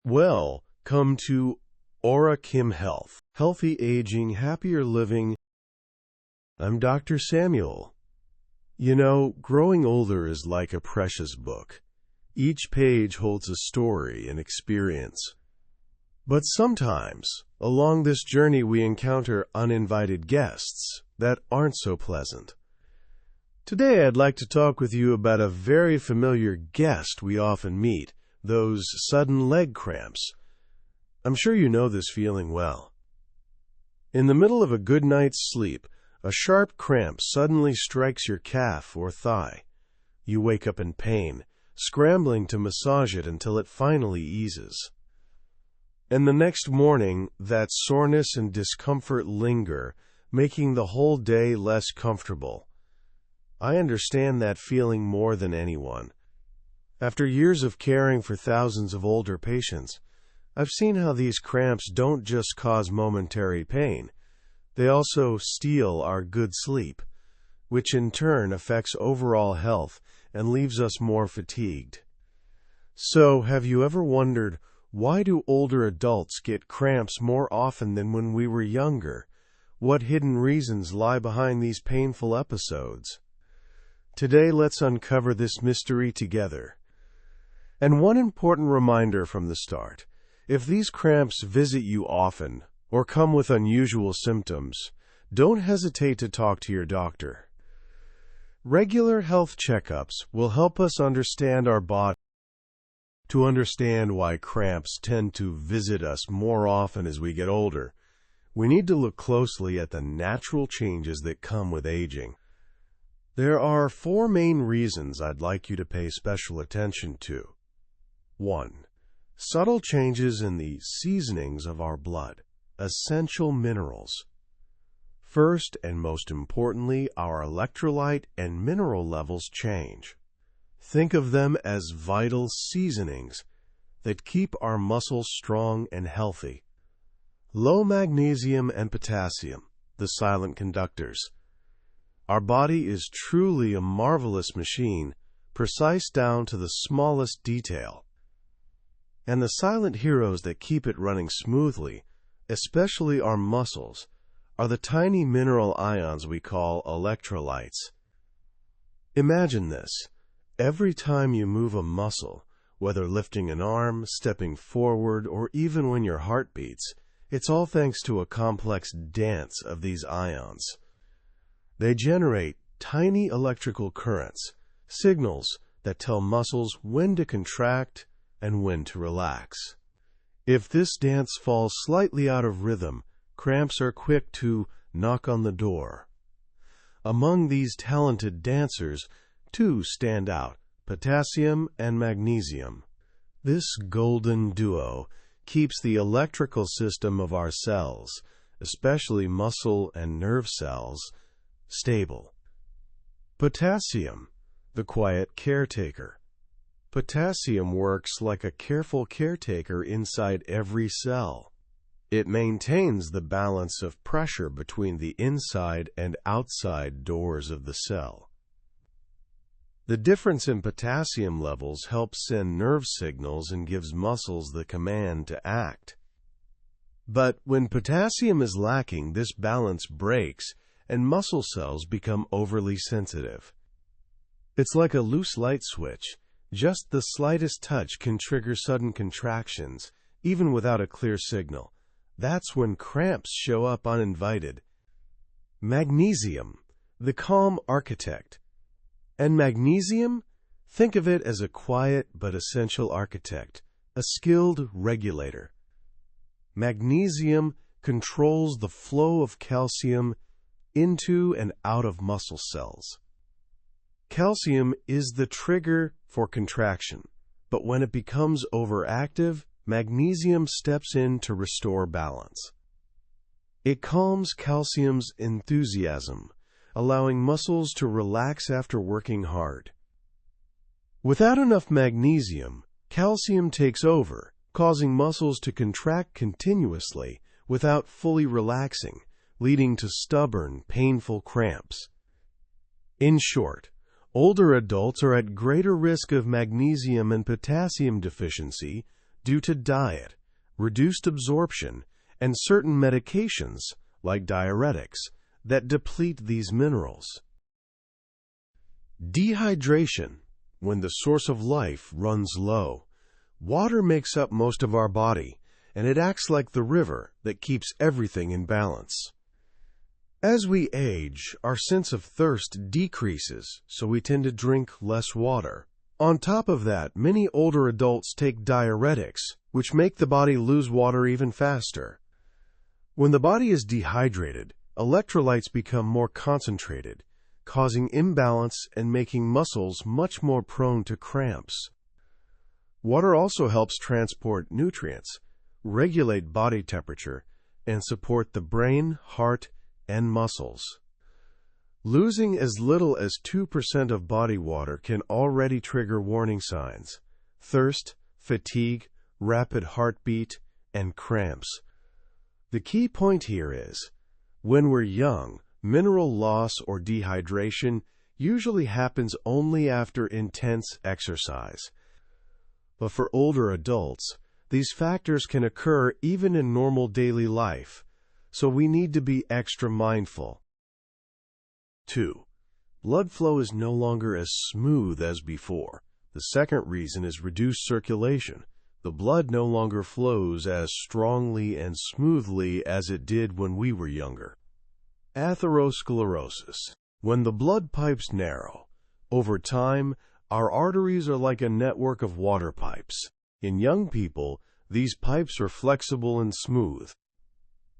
Well, come to Aura Kim Health. Healthy aging, happier living. I'm Dr. Samuel. You know, growing older is like a precious book. Each page holds a story and experience. But sometimes, along this journey, we encounter uninvited guests that aren't so pleasant. Today, I'd like to talk with you about a very familiar guest we often meet, those sudden leg cramps. I'm sure you know this feeling well. In the middle of a good night's sleep, a sharp cramp suddenly strikes your calf or thigh. You wake up in pain, scrambling to massage it until it finally eases. And the next morning, that soreness and discomfort linger, making the whole day less comfortable. I understand that feeling more than anyone. After years of caring for thousands of older patients, I've seen how these cramps don't just cause momentary pain. They also steal our good sleep, which in turn affects overall health and leaves us more fatigued. So, have you ever wondered, why do older adults get cramps more often than when we were younger? What hidden reasons lie behind these painful episodes? Today, let's uncover this mystery together. And one important reminder from the start: if these cramps visit you often or come with unusual symptoms, don't hesitate to talk to your doctor. Regular health checkups will help us understand our body. To understand why cramps tend to visit us more often as we get older, we need to look closely at the natural changes that come with aging. There are 4 main reasons I'd like you to pay special attention to. 1. Subtle changes in the seasonings of our blood, essential minerals. First and most importantly, our electrolyte and mineral levels change. Think of them as vital seasonings that keep our muscles strong and healthy. Low magnesium and potassium, the silent conductors. Our body is truly a marvelous machine, precise down to the smallest detail. And the silent heroes that keep it running smoothly, especially our muscles, are the tiny mineral ions we call electrolytes. Imagine this. Every time you move a muscle, whether lifting an arm, stepping forward, or even when your heart beats, it's all thanks to a complex dance of these ions. They generate tiny electrical currents, signals that tell muscles when to contract and when to relax. If this dance falls slightly out of rhythm, cramps are quick to knock on the door. Among these talented dancers, 2 stand out: potassium and magnesium. This golden duo keeps the electrical system of our cells, especially muscle and nerve cells, stable. Potassium, the quiet caretaker. Potassium works like a careful caretaker inside every cell. It maintains the balance of pressure between the inside and outside doors of the cell. The difference in potassium levels helps send nerve signals and gives muscles the command to act. But when potassium is lacking, this balance breaks and muscle cells become overly sensitive. It's like a loose light switch. Just the slightest touch can trigger sudden contractions, even without a clear signal. That's when cramps show up uninvited. Magnesium, the calm architect. And magnesium? Think of it as a quiet but essential architect, a skilled regulator. Magnesium controls the flow of calcium into and out of muscle cells. Calcium is the trigger for contraction, but when it becomes overactive, magnesium steps in to restore balance. It calms calcium's enthusiasm, allowing muscles to relax after working hard. Without enough magnesium, calcium takes over, causing muscles to contract continuously without fully relaxing, leading to stubborn, painful cramps. In short, older adults are at greater risk of magnesium and potassium deficiency due to diet, reduced absorption, and certain medications, like diuretics, that deplete these minerals. Dehydration. When the source of life runs low, water makes up most of our body, and it acts like the river that keeps everything in balance. As we age, our sense of thirst decreases, so we tend to drink less water. On top of that, many older adults take diuretics, which make the body lose water even faster. When the body is dehydrated, electrolytes become more concentrated, causing imbalance and making muscles much more prone to cramps. Water also helps transport nutrients, regulate body temperature, and support the brain, heart, and muscles. Losing as little as 2% of body water can already trigger warning signs: thirst, fatigue, rapid heartbeat, and cramps. The key point here is, when we're young, mineral loss or dehydration usually happens only after intense exercise. But for older adults, these factors can occur even in normal daily life, so we need to be extra mindful. 2. Blood flow is no longer as smooth as before. The second reason is reduced circulation. The blood no longer flows as strongly and smoothly as it did when we were younger. Atherosclerosis. When the blood pipes narrow, over time, our arteries are like a network of water pipes. In young people, these pipes are flexible and smooth.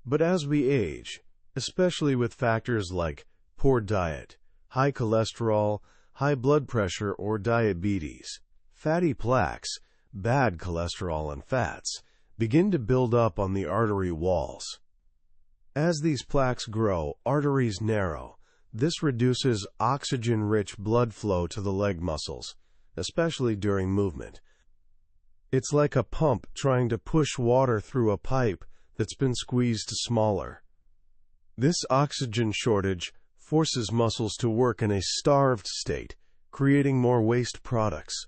But as we age, especially with factors like poor diet, high cholesterol, high blood pressure or diabetes, fatty plaques, bad cholesterol and fats, begin to build up on the artery walls. As these plaques grow, arteries narrow. This reduces oxygen-rich blood flow to the leg muscles, especially during movement. It's like a pump trying to push water through a pipe that's been squeezed smaller. This oxygen shortage forces muscles to work in a starved state, creating more waste products.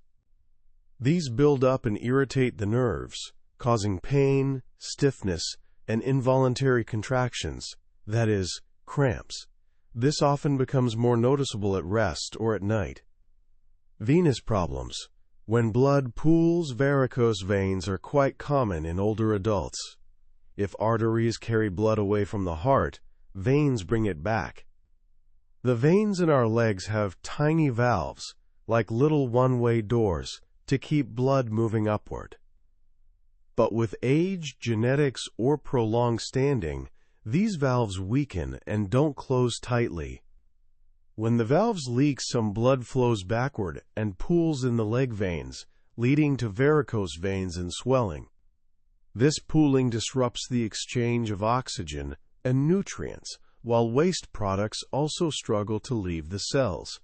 These build up and irritate the nerves, causing pain, stiffness, and involuntary contractions, that is, cramps. This often becomes more noticeable at rest or at night. Venous problems. When blood pools, varicose veins are quite common in older adults. If arteries carry blood away from the heart, veins bring it back. The veins in our legs have tiny valves, like little one-way doors, to keep blood moving upward. But with age, genetics, or prolonged standing, these valves weaken and don't close tightly. When the valves leak, some blood flows backward and pools in the leg veins, leading to varicose veins and swelling. This pooling disrupts the exchange of oxygen and nutrients, while waste products also struggle to leave the cells.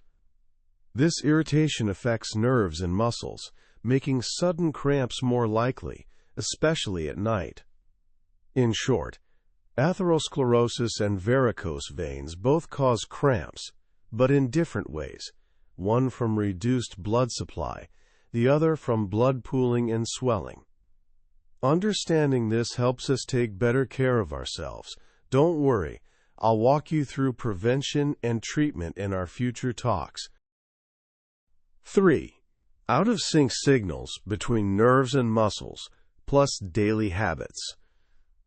This irritation affects nerves and muscles, making sudden cramps more likely, especially at night. In short, atherosclerosis and varicose veins both cause cramps, but in different ways, one from reduced blood supply, the other from blood pooling and swelling. Understanding this helps us take better care of ourselves. Don't worry, I'll walk you through prevention and treatment in our future talks. 3. Out-of-sync signals between nerves and muscles, plus daily habits.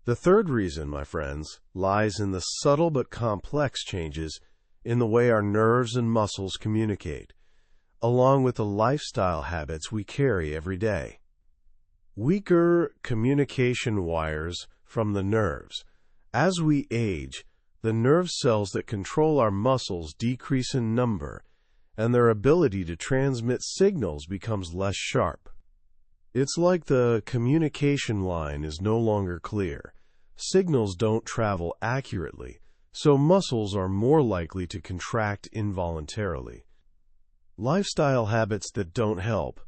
The third reason, my friends, lies in the subtle but complex changes in the way our nerves and muscles communicate, along with the lifestyle habits we carry every day. Weaker communication wires from the nerves. As we age, the nerve cells that control our muscles decrease in number, and their ability to transmit signals becomes less sharp. It's like the communication line is no longer clear. Signals don't travel accurately, so muscles are more likely to contract involuntarily. Lifestyle habits that don't help.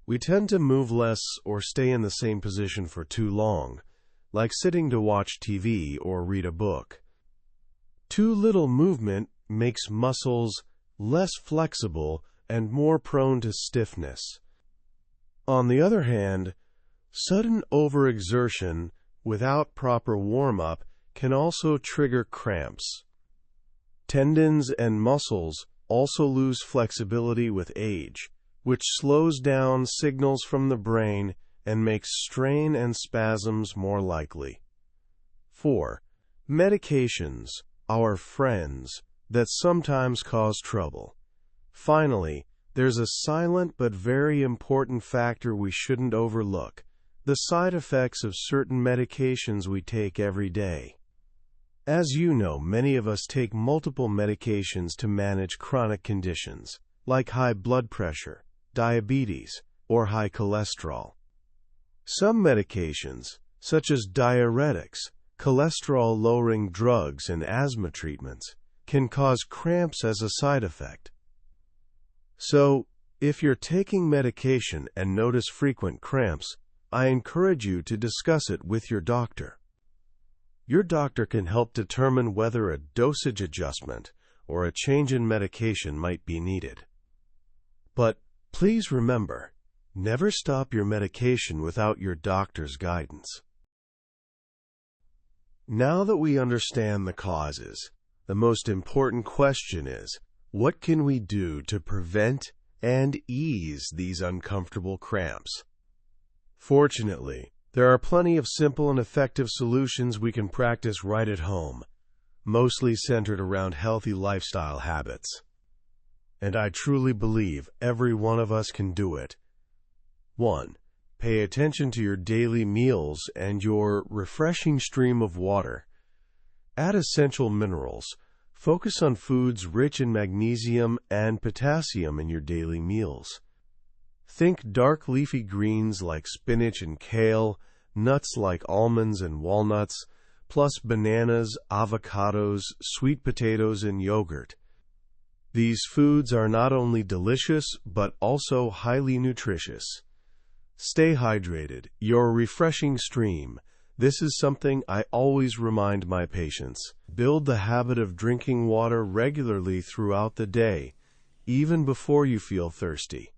We tend to move less or stay in the same position for too long, like sitting to watch TV or read a book. Too little movement makes muscles less flexible and more prone to stiffness. On the other hand, Sudden overexertion without proper warm-up can also trigger cramps. Tendons and muscles also lose flexibility with age, which slows down signals from the brain and makes strain and spasms more likely. 4. Medications, our friends, that sometimes cause trouble. Finally, there's a silent but very important factor we shouldn't overlook: the side effects of certain medications we take every day. As you know, many of us take multiple medications to manage chronic conditions, like high blood pressure, diabetes, or high cholesterol. Some medications, such as diuretics, cholesterol-lowering drugs, and asthma treatments, can cause cramps as a side effect. So, if you're taking medication and notice frequent cramps, I encourage you to discuss it with your doctor. Your doctor can help determine whether a dosage adjustment or a change in medication might be needed. But please remember, never stop your medication without your doctor's guidance. Now that we understand the causes, the most important question is, what can we do to prevent and ease these uncomfortable cramps? Fortunately, there are plenty of simple and effective solutions we can practice right at home, mostly centered around healthy lifestyle habits. And I truly believe every one of us can do it. 1. Pay attention to your daily meals and your refreshing stream of water. Add essential minerals. Focus on foods rich in magnesium and potassium in your daily meals. Think dark leafy greens like spinach and kale, nuts like almonds and walnuts, plus bananas, avocados, sweet potatoes, and yogurt. These foods are not only delicious, but also highly nutritious. Stay hydrated, your refreshing stream. This is something I always remind my patients. Build the habit of drinking water regularly throughout the day, even before you feel thirsty.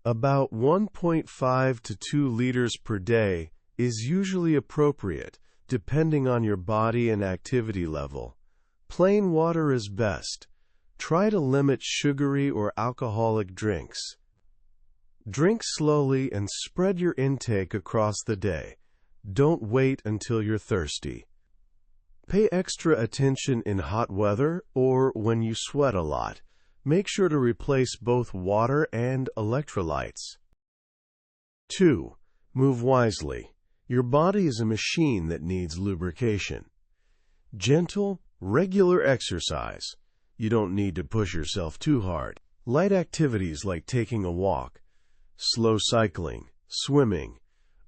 About 1.5 to 2 liters per day is usually appropriate, depending on your body and activity level. Plain water is best. Try to limit sugary or alcoholic drinks. Drink slowly and spread your intake across the day. Don't wait until you're thirsty. Pay extra attention in hot weather or when you sweat a lot. Make sure to replace both water and electrolytes. 2. Move wisely. Your body is a machine that needs lubrication. Gentle, regular exercise. You don't need to push yourself too hard. Light activities like taking a walk, slow cycling, swimming,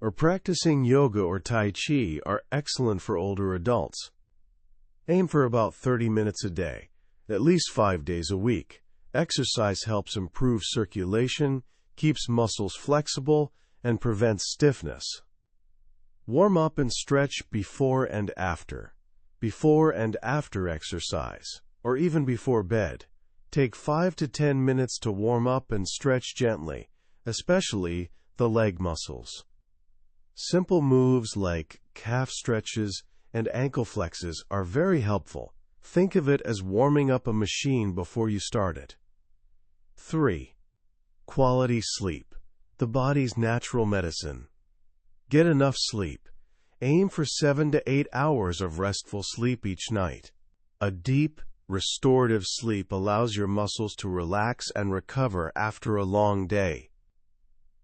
or practicing yoga or tai chi are excellent for older adults. Aim for about 30 minutes a day, at least 5 days a week. Exercise helps improve circulation, keeps muscles flexible, and prevents stiffness. Warm up and stretch before and after. Before and after exercise, or even before bed. Take 5 to 10 minutes to warm up and stretch gently, especially the leg muscles. Simple moves like calf stretches and ankle flexes are very helpful. Think of it as warming up a machine before you start it. 3. Quality sleep, the body's natural medicine. Get enough sleep. Aim for 7 to 8 hours of restful sleep each night. A deep, restorative sleep allows your muscles to relax and recover after a long day.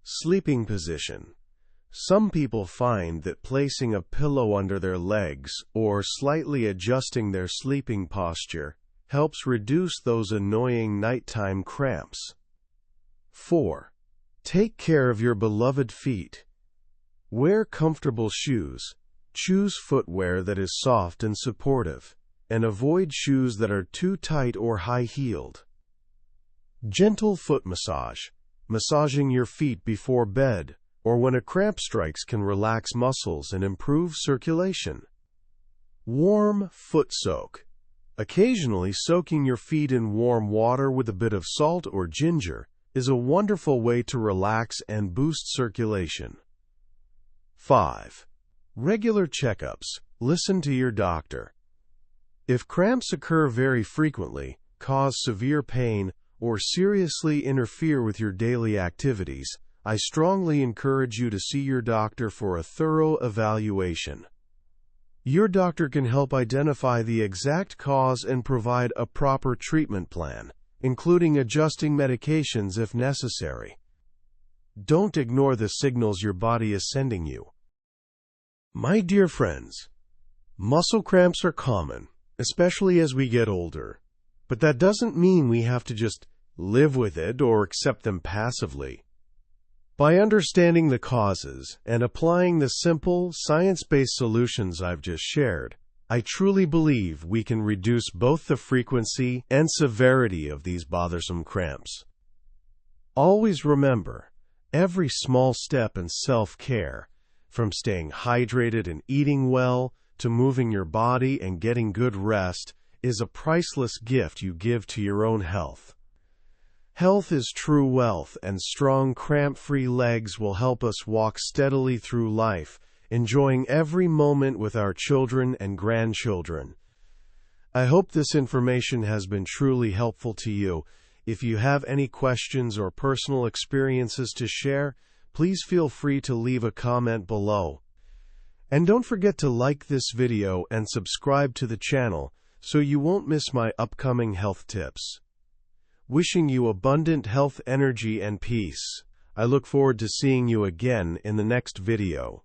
Sleeping position. Some people find that placing a pillow under their legs or slightly adjusting their sleeping posture helps reduce those annoying nighttime cramps. 4. Take care of your beloved feet. Wear comfortable shoes. Choose footwear that is soft and supportive, and avoid shoes that are too tight or high-heeled. Gentle foot massage. Massaging your feet before bed or when a cramp strikes can relax muscles and improve circulation. Warm foot soak. Occasionally soaking your feet in warm water with a bit of salt or ginger is a wonderful way to relax and boost circulation. 5. Regular checkups. Listen to your doctor. If cramps occur very frequently, cause severe pain, or seriously interfere with your daily activities, I strongly encourage you to see your doctor for a thorough evaluation. Your doctor can help identify the exact cause and provide a proper treatment plan, including adjusting medications if necessary. Don't ignore the signals your body is sending you. My dear friends, muscle cramps are common, especially as we get older. But that doesn't mean we have to just live with it or accept them passively. By understanding the causes and applying the simple, science-based solutions I've just shared, I truly believe we can reduce both the frequency and severity of these bothersome cramps. Always remember, every small step in self-care, from staying hydrated and eating well to moving your body and getting good rest, is a priceless gift you give to your own health. Health is true wealth, and strong, cramp-free legs will help us walk steadily through life, enjoying every moment with our children and grandchildren. I hope this information has been truly helpful to you. If you have any questions or personal experiences to share, please feel free to leave a comment below. And don't forget to like this video and subscribe to the channel so you won't miss my upcoming health tips. Wishing you abundant health, energy, and peace. I look forward to seeing you again in the next video.